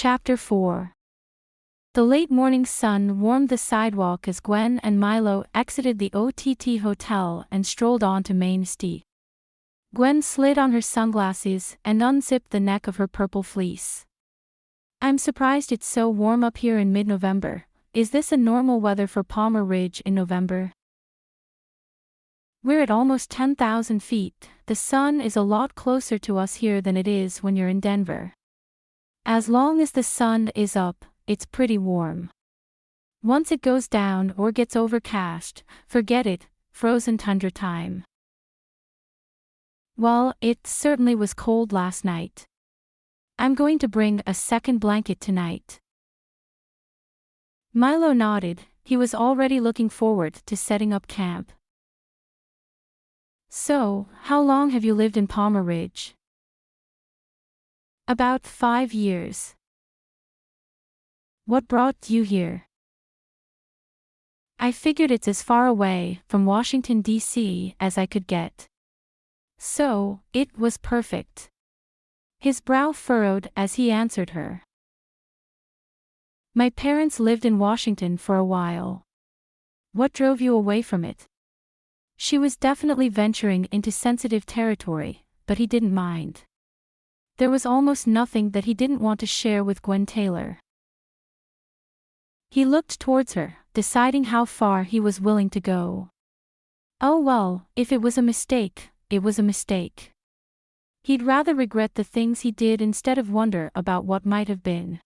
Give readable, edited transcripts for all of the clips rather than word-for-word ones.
Chapter 4. The late morning sun warmed the sidewalk as Gwen and Milo exited the OTT hotel and strolled onto Main Street. Gwen slid on her sunglasses and unzipped the neck of her purple fleece. "I'm surprised it's so warm up here in mid-November. Is this a normal weather for Palmer Ridge in November? We're at almost 10,000 feet. The sun is a lot closer to us here than it is when you're in Denver. As long as the sun is up, it's pretty warm. Once it goes down or gets overcast, forget it, frozen tundra time." "Well, it certainly was cold last night. I'm going to bring a second blanket tonight." Milo nodded. He was already looking forward to setting up camp. "So, how long have you lived in Palmer Ridge?" "About 5 years. What brought you here?" "I figured it's as far away from Washington, D.C. as I could get. So, it was perfect." His brow furrowed as he answered her. "My parents lived in Washington for a while." "What drove you away from it?" She was definitely venturing into sensitive territory, but he didn't mind. There was almost nothing that he didn't want to share with Gwen Taylor. He looked towards her, deciding how far he was willing to go. Oh well, if it was a mistake, it was a mistake. He'd rather regret the things he did instead of wonder about what might have been.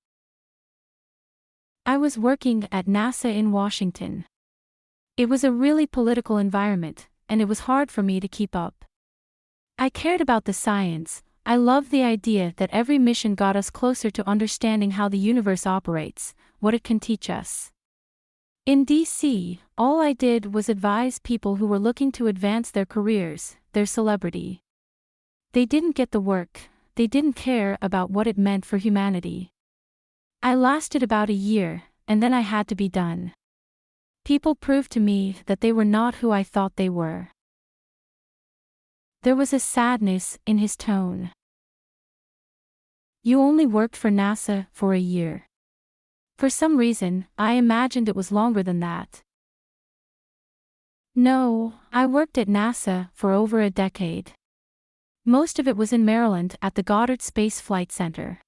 "I was working at NASA in Washington. It was a really political environment, and it was hard for me to keep up. I cared about the science. I loved the idea that every mission got us closer to understanding how the universe operates, what it can teach us. In DC, all I did was advise people who were looking to advance their careers, their celebrity. They didn't get the work, they didn't care about what it meant for humanity. I lasted about a year, and then I had to be done. People proved to me that they were not who I thought they were." There was a sadness in his tone. "You only worked for NASA for a year. For some reason, I imagined it was longer than that." "No, I worked at NASA for over a decade. Most of it was in Maryland at the Goddard Space Flight Center.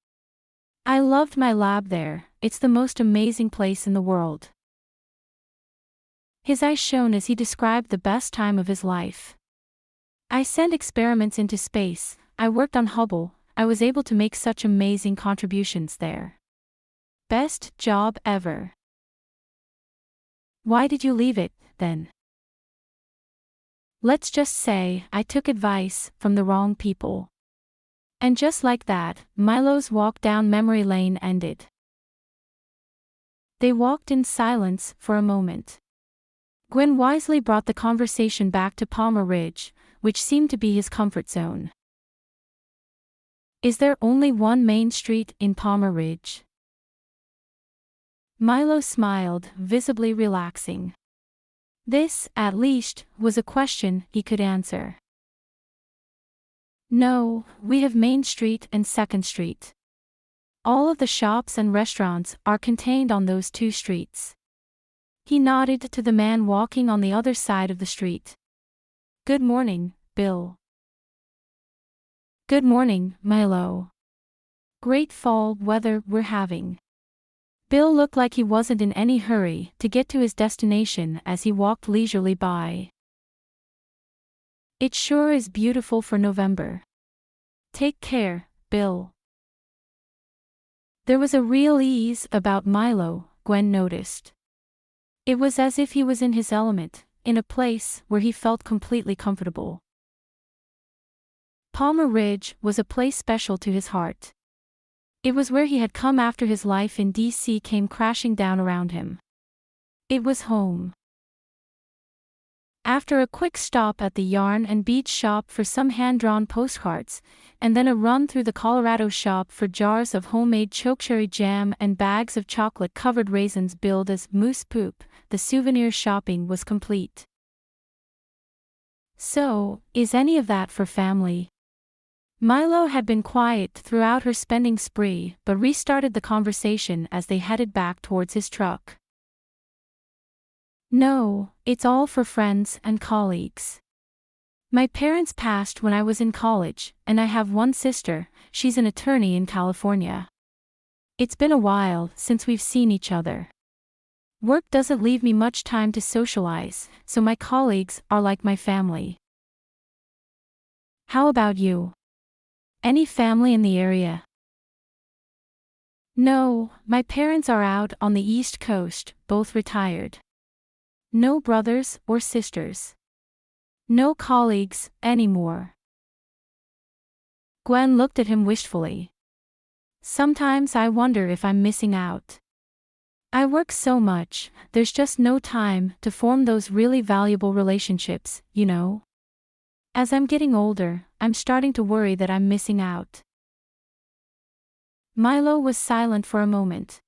I loved my lab there. It's the most amazing place in the world." His eyes shone as he described the best time of his life. "I sent experiments into space, I worked on Hubble, I was able to make such amazing contributions there. Best job ever." "Why did you leave it, then?" "Let's just say I took advice from the wrong people." And just like that, Milo's walk down memory lane ended. They walked in silence for a moment. Gwen wisely brought the conversation back to Palmer Ridge, which seemed to be his comfort zone. "Is there only one Main Street in Palmer Ridge?" Milo smiled, visibly relaxing. This, at least, was a question he could answer. "No, we have Main Street and 2nd Street. All of the shops and restaurants are contained on those 2 streets." He nodded to the man walking on the other side of the street. "Good morning, Bill." "Good morning, Milo. Great fall weather we're having." Bill looked like he wasn't in any hurry to get to his destination as he walked leisurely by. "It sure is beautiful for November. Take care, Bill." There was a real ease about Milo, Gwen noticed. It was as if he was in his element, in a place where he felt completely comfortable. Palmer Ridge was a place special to his heart. It was where he had come after his life in DC came crashing down around him. It was home. After a quick stop at the Yarn and Beach shop for some hand-drawn postcards, and then a run through the Colorado shop for jars of homemade chokecherry jam and bags of chocolate-covered raisins billed as moose poop, the souvenir shopping was complete. "So, is any of that for family?" Milo had been quiet throughout her spending spree but restarted the conversation as they headed back towards his truck. No, it's all for friends and colleagues. My parents passed when I was in college, and I have one sister. She's an attorney in California. It's been a while since we've seen each other. Work doesn't leave me much time to socialize, so my colleagues are like my family. How about you? Any family in the area? No, my parents are out on the East Coast, both retired. No brothers or sisters. No colleagues anymore. Gwen looked at him wistfully. Sometimes I wonder if I'm missing out. I work so much, there's just no time to form those really valuable relationships, you know? As I'm getting older, I'm starting to worry that I'm missing out. Milo was silent for a moment.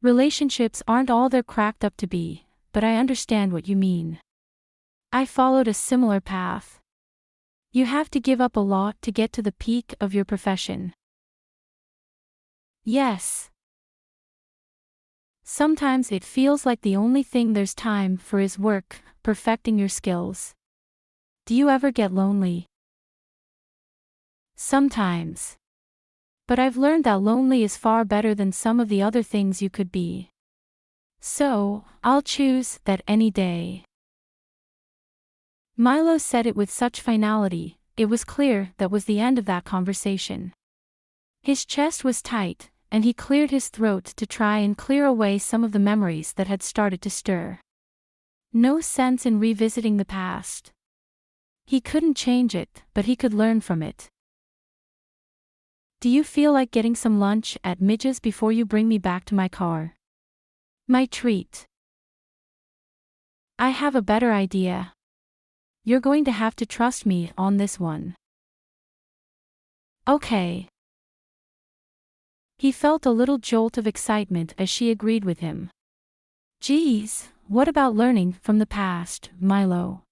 Relationships aren't all they're cracked up to be, but I understand what you mean. I followed a similar path. You have to give up a lot to get to the peak of your profession. Yes. Sometimes it feels like the only thing there's time for is work, perfecting your skills. Do you ever get lonely? Sometimes. But I've learned that lonely is far better than some of the other things you could be. So, I'll choose that any day. Milo said it with such finality, it was clear that was the end of that conversation. His chest was tight, and he cleared his throat to try and clear away some of the memories that had started to stir. No sense in revisiting the past. He couldn't change it, but he could learn from it. Do you feel like getting some lunch at Midge's before you bring me back to my car? My treat. I have a better idea. You're going to have to trust me on this one. Okay. He felt a little jolt of excitement as she agreed with him. Geez, what about learning from the past, Milo?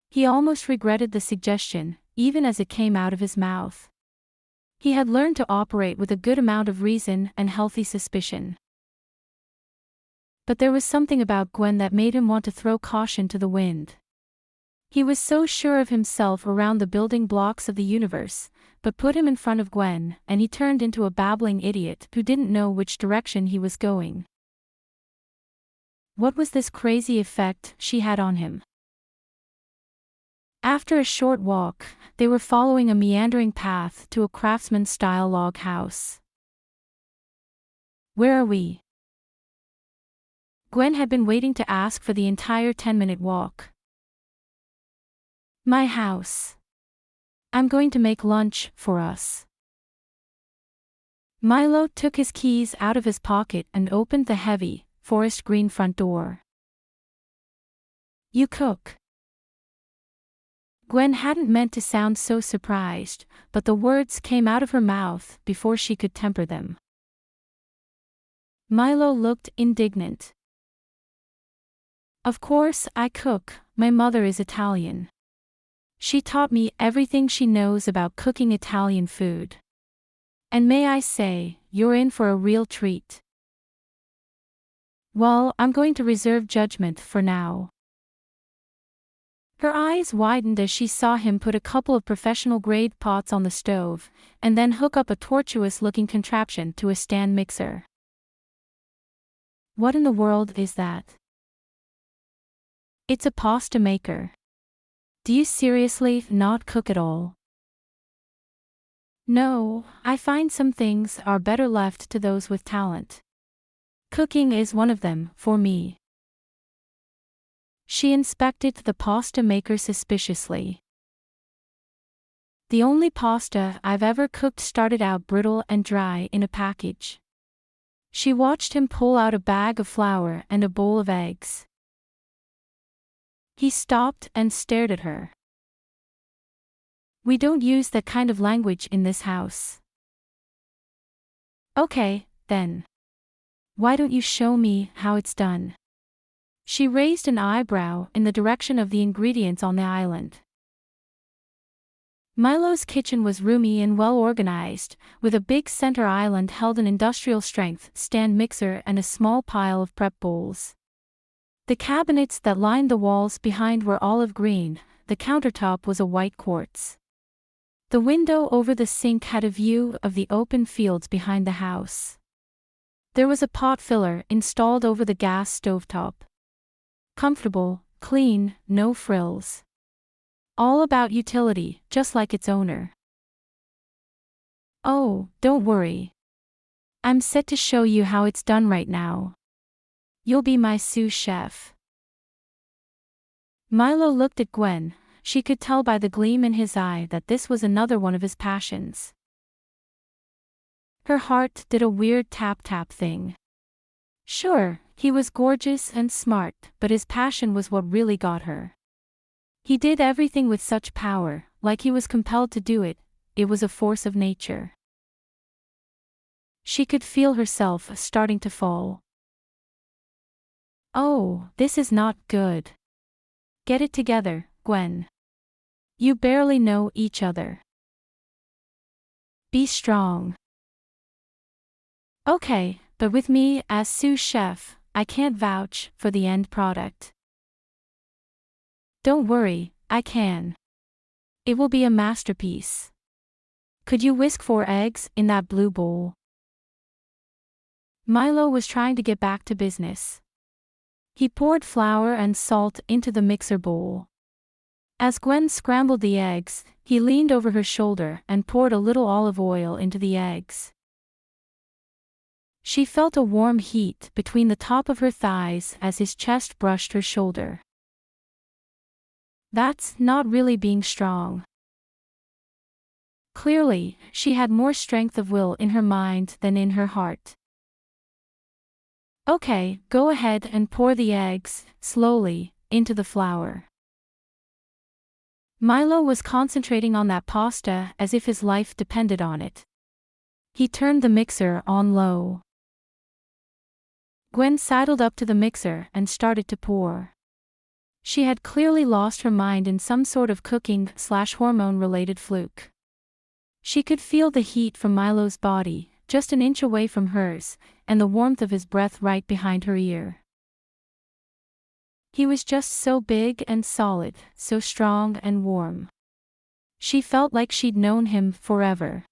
He almost regretted the suggestion, even as it came out of his mouth. He had learned to operate with a good amount of reason and healthy suspicion. But there was something about Gwen that made him want to throw caution to the wind. He was so sure of himself around the building blocks of the universe, but put him in front of Gwen, and he turned into a babbling idiot who didn't know which direction he was going. What was this crazy effect she had on him? After a short walk, they were following a meandering path to a craftsman-style log house. Where are we? Gwen had been waiting to ask for the entire 10-minute walk. My house. I'm going to make lunch for us. Milo took his keys out of his pocket and opened the heavy, forest green front door. You cook. Gwen hadn't meant to sound so surprised, but the words came out of her mouth before she could temper them. Milo looked indignant. Of course I cook, my mother is Italian. She taught me everything she knows about cooking Italian food. And may I say, you're in for a real treat. Well, I'm going to reserve judgment for now. Her eyes widened as she saw him put a couple of professional-grade pots on the stove, and then hook up a tortuous-looking contraption to a stand mixer. What in the world is that? It's a pasta maker. Do you seriously not cook at all? No, I find some things are better left to those with talent. Cooking is one of them, for me. She inspected the pasta maker suspiciously. The only pasta I've ever cooked started out brittle and dry in a package. She watched him pull out a bag of flour and a bowl of eggs. He stopped and stared at her. We don't use that kind of language in this house. Okay, then. Why don't you show me how it's done? She raised an eyebrow in the direction of the ingredients on the island. Milo's kitchen was roomy and well organized, with a big center island held an industrial strength stand mixer and a small pile of prep bowls. The cabinets that lined the walls behind were olive green, the countertop was a white quartz. The window over the sink had a view of the open fields behind the house. There was a pot filler installed over the gas stovetop. Comfortable, clean, no frills. All about utility, just like its owner. Oh, don't worry. I'm set to show you how it's done right now. You'll be my sous chef. Milo looked at Gwen. She could tell by the gleam in his eye that this was another one of his passions. Her heart did a weird tap-tap thing. Sure, he was gorgeous and smart, but his passion was what really got her. He did everything with such power, like he was compelled to do it. It was a force of nature. She could feel herself starting to fall. Oh, this is not good. Get it together, Gwen. You barely know each other. Be strong. Okay, but with me as sous chef, I can't vouch for the end product. Don't worry, I can. It will be a masterpiece. Could you whisk 4 eggs in that blue bowl? Milo was trying to get back to business. He poured flour and salt into the mixer bowl. As Gwen scrambled the eggs, he leaned over her shoulder and poured a little olive oil into the eggs. She felt a warm heat between the top of her thighs as his chest brushed her shoulder. That's not really being strong. Clearly, she had more strength of will in her mind than in her heart. Okay, go ahead and pour the eggs, slowly, into the flour. Milo was concentrating on that pasta as if his life depended on it. He turned the mixer on low. Gwen sidled up to the mixer and started to pour. She had clearly lost her mind in some sort of cooking/hormone-related fluke. She could feel the heat from Milo's body, just an inch away from hers, and the warmth of his breath right behind her ear. He was just so big and solid, so strong and warm. She felt like she'd known him forever.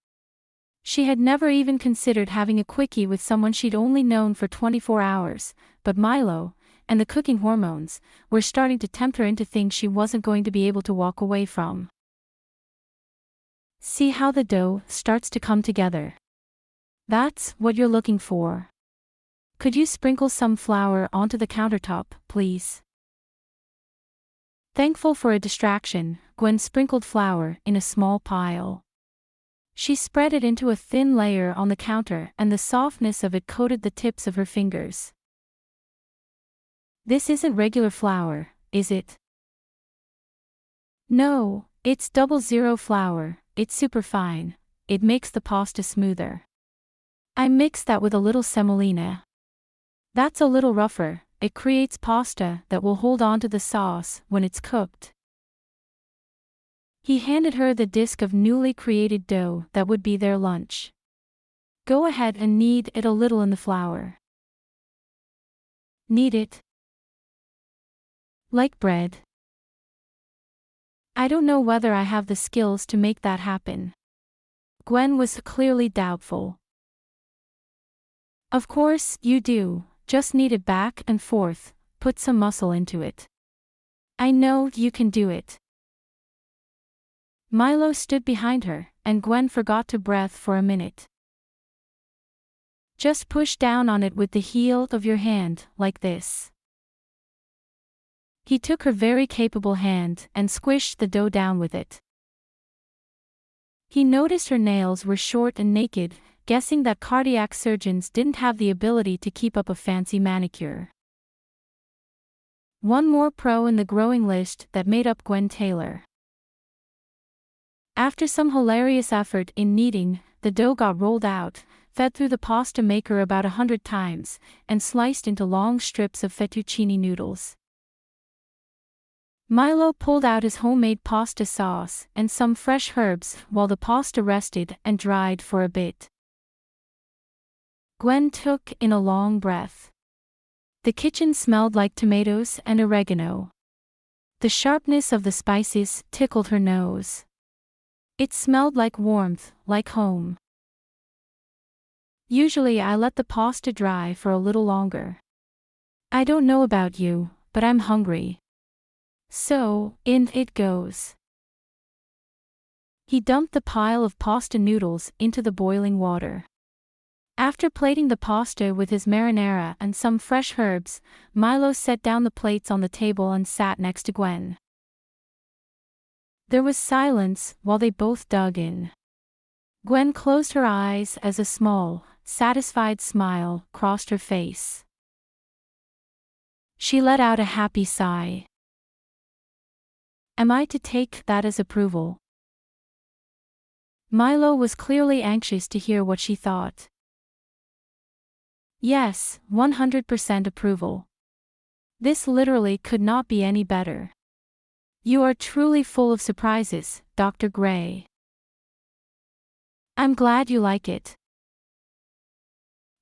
She had never even considered having a quickie with someone she'd only known for 24 hours, but Milo, and the cooking hormones, were starting to tempt her into things she wasn't going to be able to walk away from. See how the dough starts to come together. That's what you're looking for. Could you sprinkle some flour onto the countertop, please? Thankful for a distraction, Gwen sprinkled flour in a small pile. She spread it into a thin layer on the counter and the softness of it coated the tips of her fingers. This isn't regular flour, is it? No, it's 00 flour, it's super fine, it makes the pasta smoother. I mix that with a little semolina. That's a little rougher, it creates pasta that will hold on to the sauce when it's cooked. He handed her the disc of newly created dough that would be their lunch. Go ahead and knead it a little in the flour. Knead it. Like bread. I don't know whether I have the skills to make that happen. Gwen was clearly doubtful. Of course, you do, just knead it back and forth, put some muscle into it. I know you can do it. Milo stood behind her, and Gwen forgot to breathe for a minute. Just push down on it with the heel of your hand, like this. He took her very capable hand and squished the dough down with it. He noticed her nails were short and naked, guessing that cardiac surgeons didn't have the ability to keep up a fancy manicure. One more pro in the growing list that made up Gwen Taylor. After some hilarious effort in kneading, the dough got rolled out, fed through the pasta maker about 100 times, and sliced into long strips of fettuccine noodles. Milo pulled out his homemade pasta sauce and some fresh herbs while the pasta rested and dried for a bit. Gwen took in a long breath. The kitchen smelled like tomatoes and oregano. The sharpness of the spices tickled her nose. It smelled like warmth, like home. Usually I let the pasta dry for a little longer. I don't know about you, but I'm hungry. So, in it goes. He dumped the pile of pasta noodles into the boiling water. After plating the pasta with his marinara and some fresh herbs, Milo set down the plates on the table and sat next to Gwen. There was silence while they both dug in. Gwen closed her eyes as a small, satisfied smile crossed her face. She let out a happy sigh. Am I to take that as approval? Milo was clearly anxious to hear what she thought. Yes, 100% approval. This literally could not be any better. You are truly full of surprises, Dr. Gray. I'm glad you like it.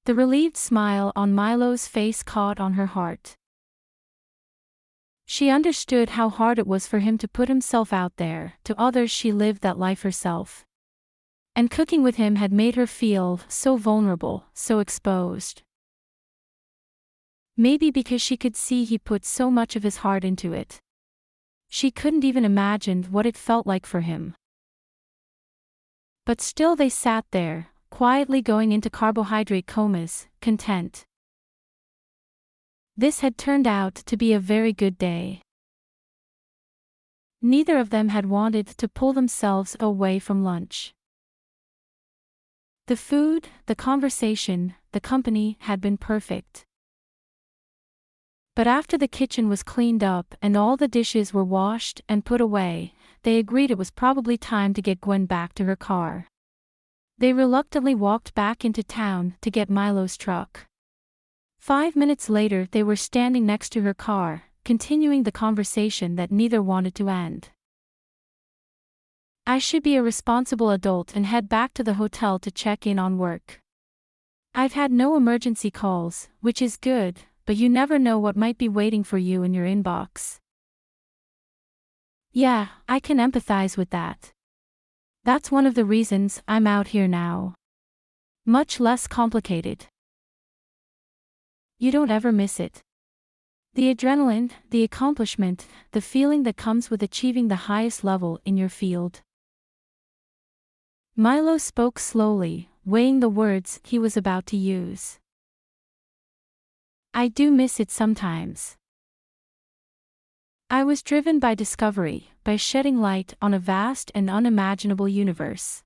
The relieved smile on Milo's face caught on her heart. She understood how hard it was for him to put himself out there. To others she lived that life herself. And cooking with him had made her feel so vulnerable, so exposed. Maybe because she could see he put so much of his heart into it. She couldn't even imagine what it felt like for him. But still they sat there, quietly going into carbohydrate comas, content. This had turned out to be a very good day. Neither of them had wanted to pull themselves away from lunch. The food, the conversation, the company had been perfect. But after the kitchen was cleaned up and all the dishes were washed and put away, they agreed it was probably time to get Gwen back to her car. They reluctantly walked back into town to get Milo's truck. 5 minutes later they were standing next to her car, continuing the conversation that neither wanted to end. I should be a responsible adult and head back to the hotel to check in on work. I've had no emergency calls, which is good, but you never know what might be waiting for you in your inbox. Yeah, I can empathize with that. That's one of the reasons I'm out here now. Much less complicated. You don't ever miss it. The adrenaline, the accomplishment, the feeling that comes with achieving the highest level in your field. Milo spoke slowly, weighing the words he was about to use. I do miss it sometimes. I was driven by discovery, by shedding light on a vast and unimaginable universe.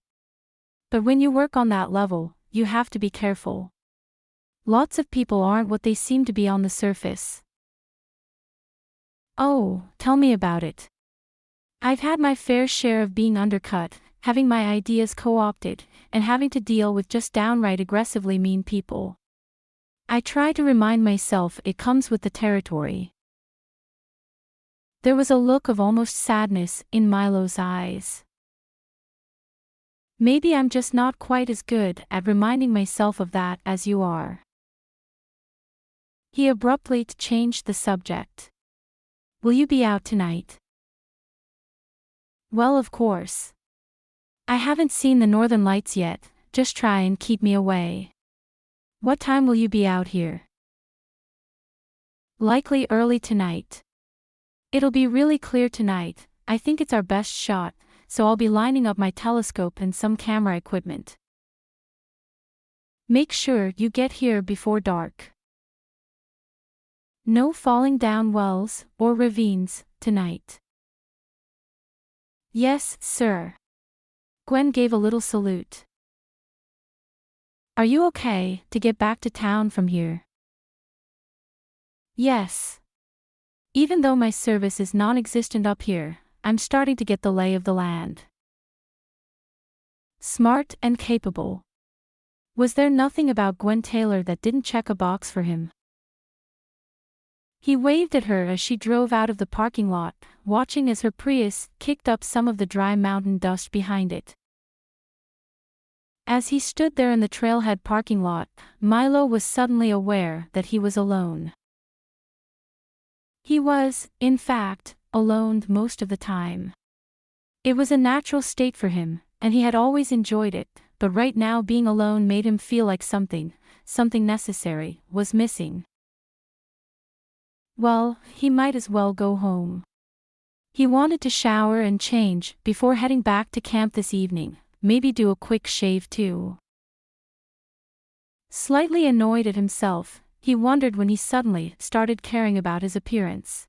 But when you work on that level, you have to be careful. Lots of people aren't what they seem to be on the surface. Oh, tell me about it. I've had my fair share of being undercut, having my ideas co-opted, and having to deal with just downright aggressively mean people. I try to remind myself it comes with the territory. There was a look of almost sadness in Milo's eyes. Maybe I'm just not quite as good at reminding myself of that as you are. He abruptly changed the subject. Will you be out tonight? Well, of course. I haven't seen the Northern Lights yet, just try and keep me away. What time will you be out here? Likely early tonight. It'll be really clear tonight, I think it's our best shot, so I'll be lining up my telescope and some camera equipment. Make sure you get here before dark. No falling down wells or ravines tonight. Yes, sir. Gwen gave a little salute. Are you okay to get back to town from here? Yes. Even though my service is non-existent up here, I'm starting to get the lay of the land. Smart and capable. Was there nothing about Gwen Taylor that didn't check a box for him? He waved at her as she drove out of the parking lot, watching as her Prius kicked up some of the dry mountain dust behind it. As he stood there in the trailhead parking lot, Milo was suddenly aware that he was alone. He was, in fact, alone most of the time. It was a natural state for him, and he had always enjoyed it, but right now being alone made him feel like something necessary, was missing. Well, he might as well go home. He wanted to shower and change before heading back to camp this evening, maybe do a quick shave too. Slightly annoyed at himself, he wondered when he suddenly started caring about his appearance.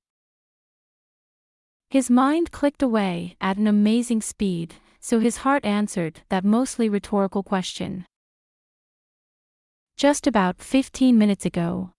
His mind clicked away at an amazing speed, so his heart answered that mostly rhetorical question. Just about 15 minutes ago,